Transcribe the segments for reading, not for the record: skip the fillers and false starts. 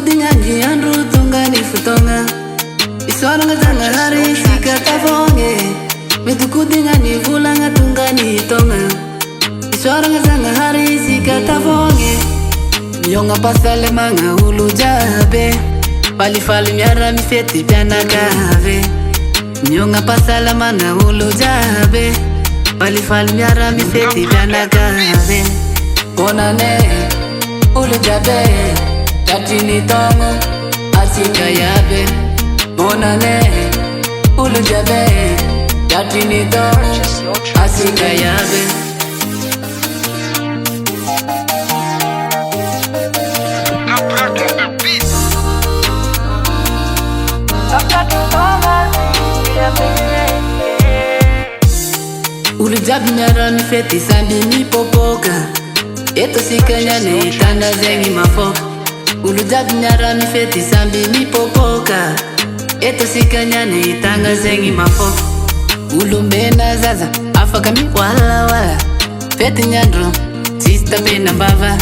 Metukudinganji andru tungani futonga Iswaranga zanga hari sikata fonge Metukudingani vulanga tungani tonga Iswaranga zanga hari sikata fonge Mionga pasale manga ulu jabe Palifali miara mifeti piana kave Mionga pasale manga ulu jabe Palifali miara mifeti piana kave Bonane ulu jabe Tatini tongo asika yabe Bonane ulu jabe Tatini tongo asika yabe Ulu jabi nyara mi feti sambi mi popoka Eto sikanya ne itanda zengi mafoka Ulu jabi nyara mi feti sambi mi popoka Eto sikanya ne itanga zengi mafoka Ulu mbena zaza afaka mi wala wala Feti nyandro sista pena mbava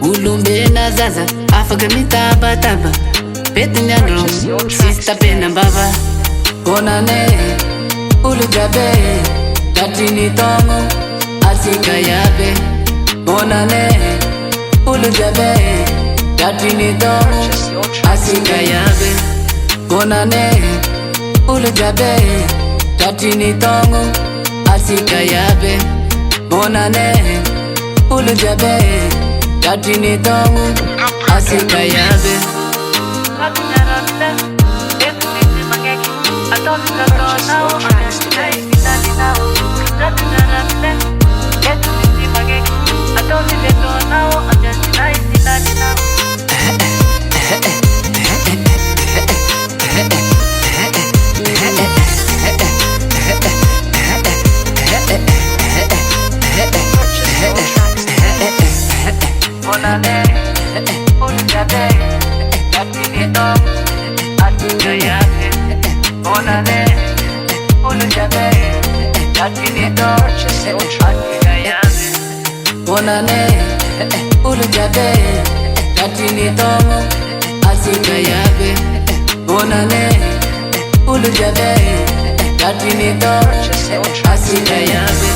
Ulu mbena zaza afaka mi taba taba Feti nyandro sista pena mbava Bonane ulu jabe Tatini tongo asika yabe Bonane ulu jabe Tatini tongo asika yabe Bonane ulu jabe Tatini tongo asika yabe Bonane ulu jabe Tatini tongo asika yabe Bonane ulu jabe Tatini tongo asika yabe Bonane ulu jabe Tatini tongo asika yabe Bonane ulu jabe Tatini tongo asika yabe Bonane ulu jabe Tatini tongo asika yabe